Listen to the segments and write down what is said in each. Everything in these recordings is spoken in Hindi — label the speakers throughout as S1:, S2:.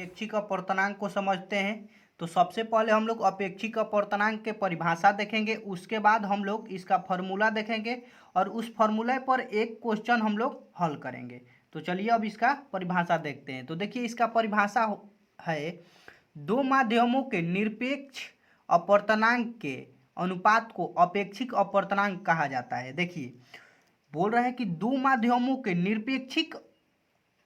S1: अपेक्षिक अपवर्तनांक को समझते हैं। तो सबसे पहले हम लोग अपेक्षिक अपवर्तनांक के परिभाषा देखेंगे, उसके बाद हम लोग इसका फॉर्मूला देखेंगे और उस फॉर्मूले पर एक क्वेश्चन हम लोग हल करेंगे। तो चलिए अब इसका परिभाषा देखते हैं। तो देखिए इसका परिभाषा है, दो माध्यमों के निरपेक्ष अपवर्तनांक के अनुपात को अपेक्षिक अपवर्तनांक कहा जाता है। देखिए बोल रहे हैं कि दो माध्यमों के निरपेक्षिक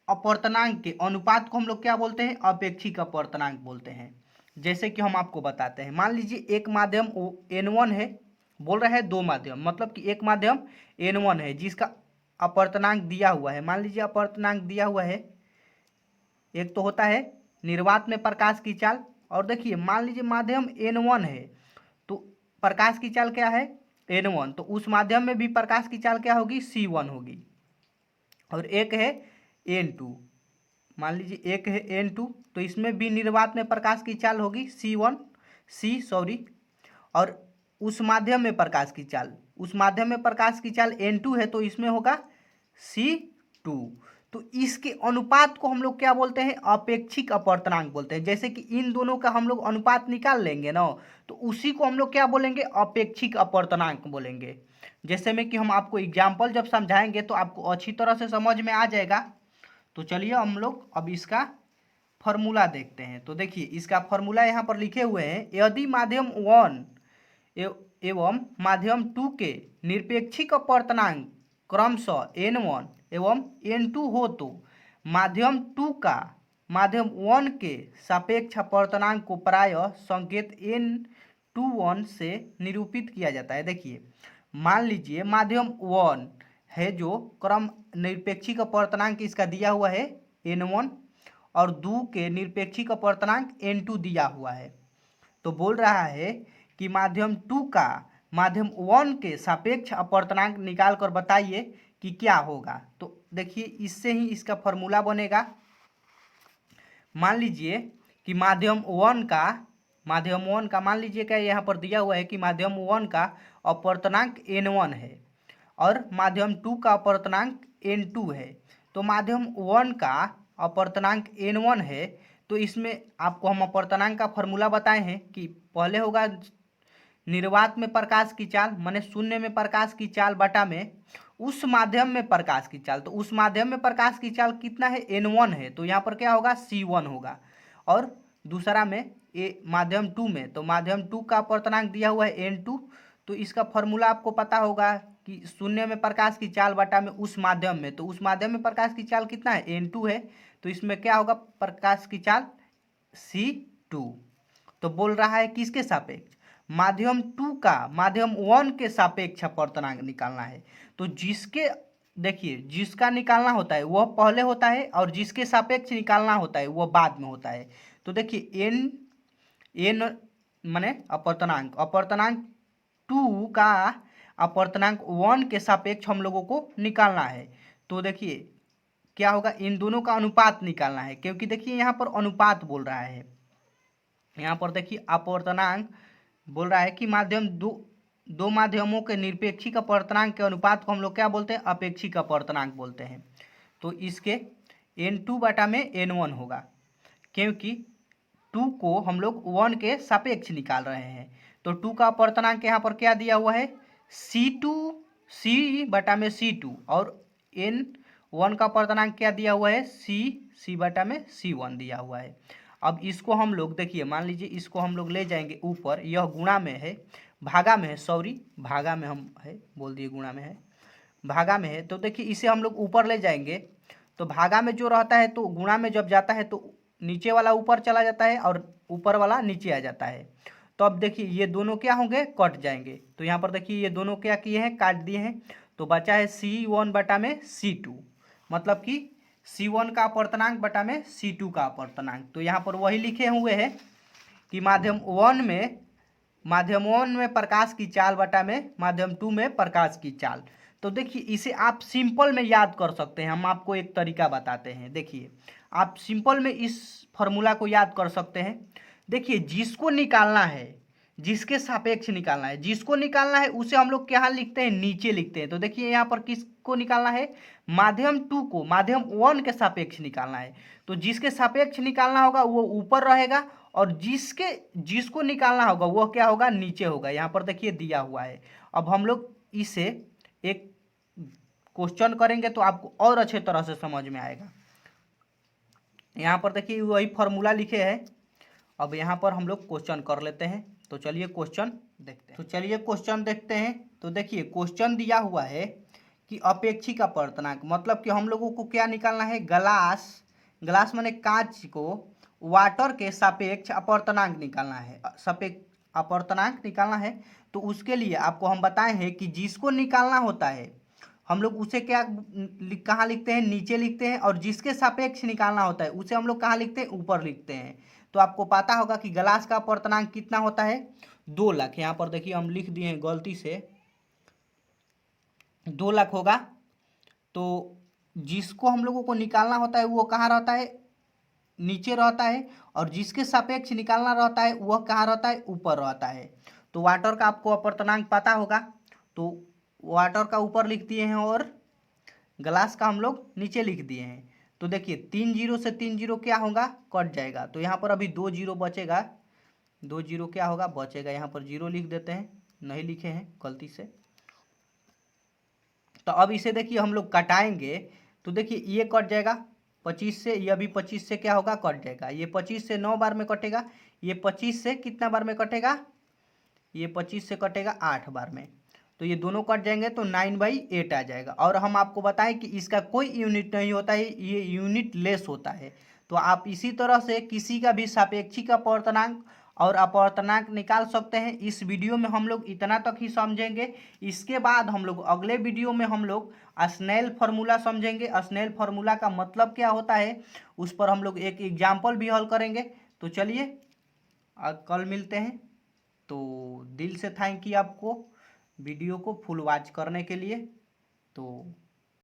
S1: अपवर्तनांक के अनुपात को हम लोग क्या बोलते हैं, अपेक्षिक अपवर्तनांक बोलते हैं। जैसे कि हम आपको बताते हैं, मान लीजिए एक माध्यम N1 है, बोल रहे हैं दो माध्यम, मतलब कि एक माध्यम N1 है जिसका अपवर्तनांक दिया हुआ है। मान लीजिए अपवर्तनांक दिया हुआ है, एक तो होता है निर्वात में प्रकाश की चाल, और देखिए मान लीजिए माध्यम N1 है तो प्रकाश की चाल क्या है, N1, तो उस माध्यम में भी प्रकाश की चाल क्या होगी, C1 होगी। और एक है N2, मान लीजिए एक है N2, तो इसमें भी निर्वात में प्रकाश की चाल होगी और उस माध्यम में प्रकाश की चाल, उस माध्यम में प्रकाश की चाल N2 है तो इसमें होगा C2। तो इसके अनुपात को हम लोग क्या बोलते हैं, अपेक्षिक अपवर्तनांक बोलते हैं। जैसे कि इन दोनों का हम लोग अनुपात निकाल लेंगे ना, तो उसी को हम लोग क्या बोलेंगे, अपेक्षिक अपवर्तनांक बोलेंगे। जैसे में कि हम आपको एग्जाम्पल जब समझाएंगे तो आपको अच्छी तरह से समझ में आ जाएगा। तो चलिए हम लोग अब इसका फॉर्मूला देखते हैं। तो देखिए इसका फॉर्मूला यहाँ पर लिखे हुए हैं, यदि माध्यम 1 एवं माध्यम 2 के निरपेक्षिक अपवर्तनांक क्रमशः N1 एवं N2 हो तो माध्यम 2 का माध्यम 1 के सापेक्ष अपवर्तनांक को प्रायः संकेत N21 से निरूपित किया जाता है। देखिए मान लीजिए माध्यम 1 है जो क्रम निरपेक्षिक अपवर्तनांक इसका दिया हुआ है N1 और 2 के निरपेक्षिक अपवर्तनांक N2 दिया हुआ है। तो बोल रहा है कि माध्यम 2 का माध्यम 1 के सापेक्ष अपवर्तनांक निकाल कर बताइए कि क्या होगा। तो देखिए इससे ही इसका फॉर्मूला बनेगा। मान लीजिए कि माध्यम 1 का मान लीजिए क्या यहाँ पर दिया हुआ है कि माध्यम 1 का अपवर्तनांक N1 है और माध्यम 2 का अपवर्तनांक N2 है। तो माध्यम 1 का अपवर्तनांक N1 है तो इसमें आपको हम अपवर्तनांक का फॉर्मूला बताए हैं कि पहले होगा निर्वात में प्रकाश की चाल, माने शून्य में प्रकाश की चाल बटा में उस माध्यम में प्रकाश की चाल। तो उस माध्यम में प्रकाश की चाल कितना है, N1 है, तो यहाँ पर क्या होगा, C1 होगा। और दूसरा में माध्यम 2 में, तो माध्यम 2 का अपवर्तनांक दिया हुआ है N2, तो इसका फॉर्मूला आपको पता होगा कि शून्य में प्रकाश की चाल बटा में उस माध्यम में, तो उस माध्यम में प्रकाश की चाल कितना है, N2 है, तो इसमें क्या होगा, प्रकाश की चाल C2। तो बोल रहा है किसके सापेक्ष, माध्यम 2 का माध्यम 1 के सापेक्ष अपवर्तनांक निकालना है। तो जिसके देखिए जिसका निकालना होता है वह पहले होता है और जिसके सापेक्ष निकालना होता है वह बाद में होता है। तो देखिए एन माने अपवर्तनांक 2 का अपवर्तनांक 1 के सापेक्ष हम लोगों को निकालना है। तो देखिए क्या होगा, इन दोनों का अनुपात निकालना है, क्योंकि देखिए यहाँ पर अनुपात बोल रहा है। यहाँ पर देखिए अपवर्तनांक बोल रहा है कि माध्यम दो माध्यमों के निरपेक्षिक अपवर्तनांक के अनुपात को हम लोग क्या बोलते हैं, अपेक्षिक अपवर्तनांक बोलते हैं। तो इसके N2 बटा में N1 होगा, क्योंकि 2 को हम लोग 1 के सापेक्ष निकाल रहे हैं। तो 2 का अपवर्तनांक यहाँ पर क्या दिया हुआ है, C बटा में C2, और N1 का अपवर्तनांक क्या दिया हुआ है, C बटा में C1 दिया हुआ है। अब इसको हम लोग देखिए, मान लीजिए इसको हम लोग ले जाएंगे ऊपर, यह गुणा में है, भागा में है, भागा में हम है बोल दिए, गुणा में है, भागा में है। तो देखिए इसे हम लोग ऊपर ले जाएंगे तो भागा में जो रहता है तो गुणा में जब जाता है तो नीचे वाला ऊपर चला जाता है और ऊपर वाला नीचे आ जाता है। तो अब देखिए ये दोनों क्या होंगे, कट जाएंगे। तो यहाँ पर देखिए ये दोनों क्या किए हैं, काट दिए हैं। तो बचा है C1 बटा में C2, मतलब कि C1 का अपवर्तनांक बटा में C2 का अपवर्तनांक। तो यहाँ पर वही लिखे हुए हैं कि माध्यम 1 में प्रकाश की चाल बटा में माध्यम 2 में प्रकाश की चाल। तो देखिए इसे आप सिंपल में याद कर सकते हैं। हम आपको एक तरीका बताते हैं, देखिए आप सिंपल में इस फॉर्मूला को याद कर सकते हैं। देखिए जिसको निकालना है, जिसके सापेक्ष निकालना है, जिसको निकालना है उसे हम लोग क्या लिखते हैं, नीचे लिखते हैं। तो देखिए यहाँ पर किसको निकालना है, माध्यम 2 को माध्यम 1 के सापेक्ष निकालना है। तो जिसके सापेक्ष निकालना होगा वो ऊपर रहेगा, और जिसको निकालना होगा वो क्या होगा, नीचे होगा। यहाँ पर देखिए दिया हुआ है। अब हम लोग इसे एक क्वेश्चन करेंगे तो आपको और अच्छे तरह से समझ में आएगा। यहाँ पर देखिए वही फॉर्मूला लिखे हैं। अब यहाँ पर हम लोग क्वेश्चन कर लेते हैं। तो चलिए क्वेश्चन देखते हैं। तो देखिए क्वेश्चन दिया हुआ है कि अपेक्षिक अपवर्तनांक, मतलब कि हम लोगों को क्या निकालना है, ग्लास माने कांच को वाटर के सापेक्ष अपवर्तनांक निकालना है, सापेक्ष अपवर्तनांक निकालना है। तो उसके लिए आपको हम बताए हैं कि जिसको निकालना होता है हम लोग उसे क्या कहाँ लिखते हैं, नीचे लिखते हैं, और जिसके सापेक्ष निकालना होता है उसे हम लोग कहाँ लिखते हैं, ऊपर लिखते हैं। तो आपको पता होगा कि ग्लास का अपवर्तनांक कितना होता है, 2 लाख। यहाँ पर देखिए हम लिख दिए हैं गलती से, 2 लाख होगा। तो जिसको हम लोगों को निकालना होता है वो कहाँ रहता है, नीचे रहता है, और जिसके सापेक्ष निकालना रहता है वह कहाँ रहता है, ऊपर रहता है। तो वाटर का आपको अपवर्तनांक पता होगा, तो वाटर का ऊपर लिख दिए हैं और ग्लास का हम लोग नीचे लिख दिए हैं। तो देखिए 3 जीरो से 3 जीरो क्या होगा, कट जाएगा। तो यहाँ पर अभी 2 जीरो बचेगा, 2 जीरो क्या होगा, बचेगा। यहाँ पर 0 लिख देते हैं, नहीं लिखे हैं गलती से। तो अब इसे देखिए हम लोग कटाएंगे। तो देखिए ये कट जाएगा 25 से, ये अभी 25 से क्या होगा, कट जाएगा। ये 25 से 9 बार में कटेगा, ये 25 से कितना बार में कटेगा, ये 25 से कटेगा 8 बार में। तो ये दोनों कट जाएंगे तो 9/8 आ जाएगा। और हम आपको बताएं कि इसका कोई यूनिट नहीं होता है, ये यूनिट लेस होता है। तो आप इसी तरह से किसी का भी सापेक्षिक अपवर्तनांक और अपवर्तनांक निकाल सकते हैं। इस वीडियो में हम लोग इतना तक ही समझेंगे। इसके बाद हम लोग अगले वीडियो में हम लोग स्नेल फार्मूला समझेंगे। स्नेल फार्मूला का मतलब क्या होता है उस पर हम लोग एक एग्जाम्पल भी हल करेंगे। तो चलिए कल मिलते हैं। तो दिल से थैंक यू आपको वीडियो को फुल वॉच करने के लिए। तो